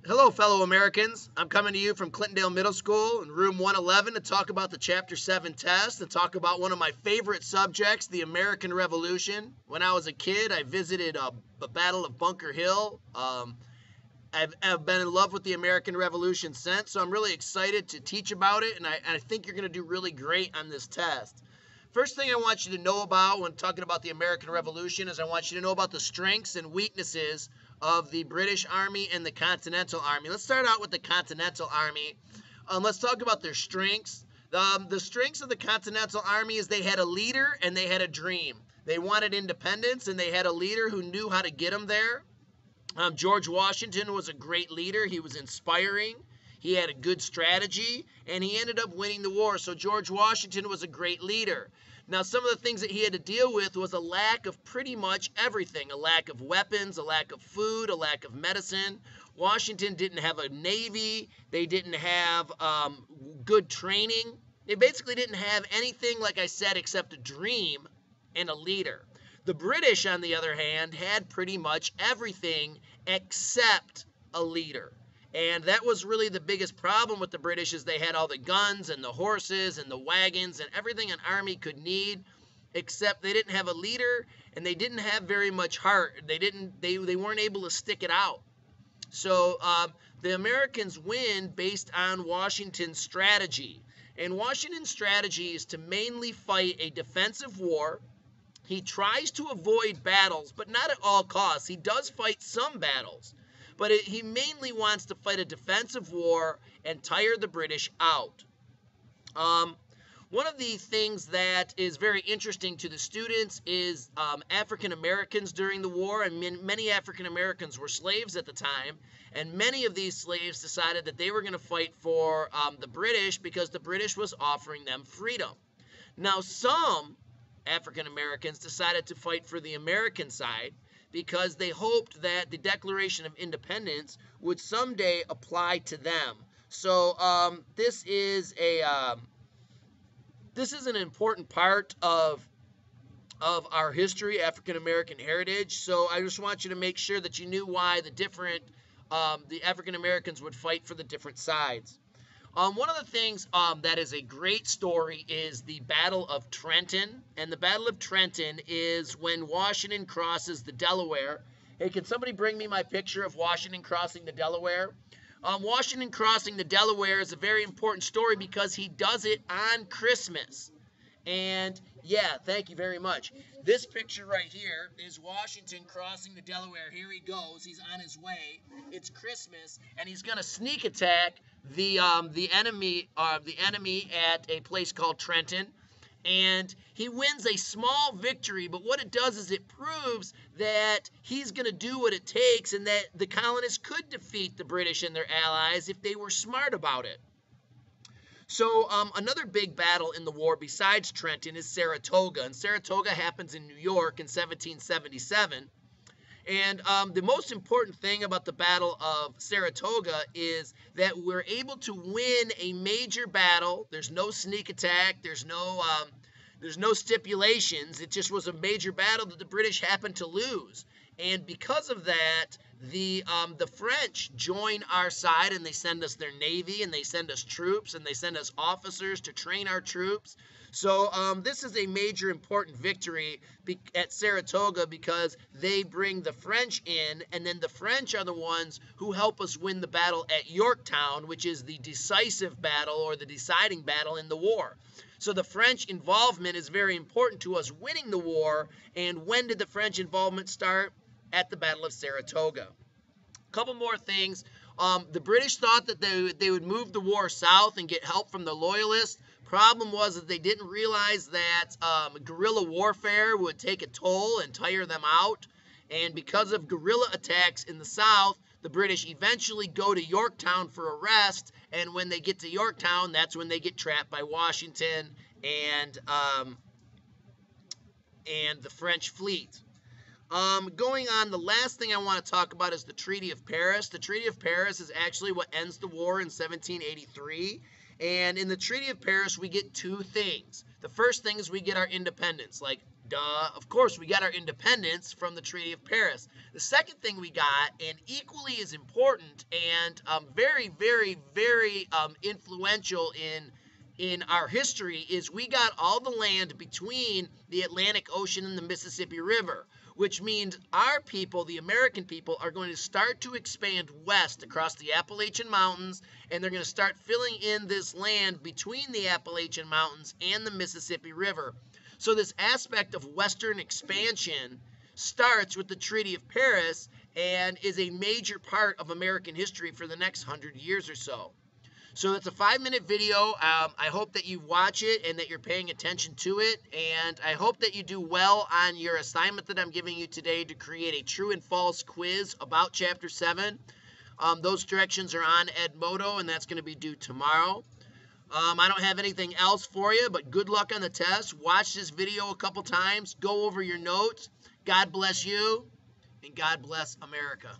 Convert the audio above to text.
Hello, fellow Americans. I'm coming to you from Clintondale Middle School in room 111 to talk about the Chapter 7 test and talk about one of my favorite subjects, the American Revolution. When I was a kid, I visited the Battle of Bunker Hill. I've been in love with the American Revolution since, so I'm really excited to teach about it, and I think you're going to do really great on this test. First thing I want you to know about when talking about the American Revolution is I want you to know about the strengths and weaknesses of the British Army and the Continental Army. Let's start out with the Continental Army. Let's talk about their strengths. The strengths of the Continental Army is they had a leader and they had a dream. They wanted independence and they had a leader who knew how to get them there. George Washington was a great leader. He was inspiring. He had a good strategy, and he ended up winning the war. So George Washington was a great leader. Now, some of the things that he had to deal with was a lack of pretty much everything. A lack of weapons, a lack of food, a lack of medicine. Washington didn't have a navy. They didn't have good training. They basically didn't have anything, like I said, except a dream and a leader. The British, on the other hand, had pretty much everything except a leader. And that was really the biggest problem with the British is they had all the guns and the horses and the wagons and everything an army could need, except they didn't have a leader and they didn't have very much heart. They weren't able to stick it out. So the Americans win based on Washington's strategy. And Washington's strategy is to mainly fight a defensive war. He tries to avoid battles, but not at all costs. He does fight some battles. But he mainly wants to fight a defensive war and tire the British out. One of the things that is very interesting to the students is African Americans during the war, and many African Americans were slaves at the time, and many of these slaves decided that they were going to fight for the British because the British was offering them freedom. Now, some African Americans decided to fight for the American side because they hoped that the Declaration of Independence would someday apply to them. So this is an important part of our history, African American heritage. So I just want you to make sure that you knew why the African Americans would fight for the different sides. One of the things that is a great story is the Battle of Trenton. And the Battle of Trenton is when Washington crosses the Delaware. Hey, can somebody bring me my picture of Washington crossing the Delaware? Washington crossing the Delaware is a very important story because he does it on Christmas. And yeah, thank you very much. This picture right here is Washington crossing the Delaware. Here he goes. He's on his way. It's Christmas, and he's going to sneak attack the enemy at a place called Trenton. And he wins a small victory, but what it does is it proves that he's going to do what it takes and that the colonists could defeat the British and their allies if they were smart about it. So another big battle in the war besides Trenton is Saratoga, and Saratoga happens in New York in 1777. And the most important thing about the Battle of Saratoga is that we're able to win a major battle. There's no sneak attack. There's no stipulations. It just was a major battle that the British happened to lose. And because of that, the French join our side, and they send us their navy, and they send us troops, and they send us officers to train our troops. So this is a major important victory at Saratoga because they bring the French in, and then the French are the ones who help us win the battle at Yorktown, which is the decisive battle or the deciding battle in the war. So the French involvement is very important to us winning the war. And when did the French involvement start? At the Battle of Saratoga. A couple more things. The British thought that they would move the war south and get help from the Loyalists. Problem was that they didn't realize that guerrilla warfare would take a toll and tire them out. And because of guerrilla attacks in the south, the British eventually go to Yorktown for a rest. And when they get to Yorktown, that's when they get trapped by Washington and the French fleet. Going on, the last thing I want to talk about is the Treaty of Paris. The Treaty of Paris is actually what ends the war in 1783. And in the Treaty of Paris, we get two things. The first thing is we get our independence, like duh. Of course, we got our independence from the Treaty of Paris. The second thing we got, and equally as important and very, very, very influential in our history, is we got all the land between the Atlantic Ocean and the Mississippi River, which means our people, the American people, are going to start to expand west across the Appalachian Mountains, and they're going to start filling in this land between the Appalachian Mountains and the Mississippi River. So this aspect of western expansion starts with the Treaty of Paris and is a major part of American history for the next 100 years or so. So it's a 5-minute video. I hope that you watch it and that you're paying attention to it. And I hope that you do well on your assignment that I'm giving you today to create a true and false quiz about Chapter 7. Those directions are on Edmodo, and that's going to be due tomorrow. I don't have anything else for you, but good luck on the test. Watch this video a couple times. Go over your notes. God bless you, and God bless America.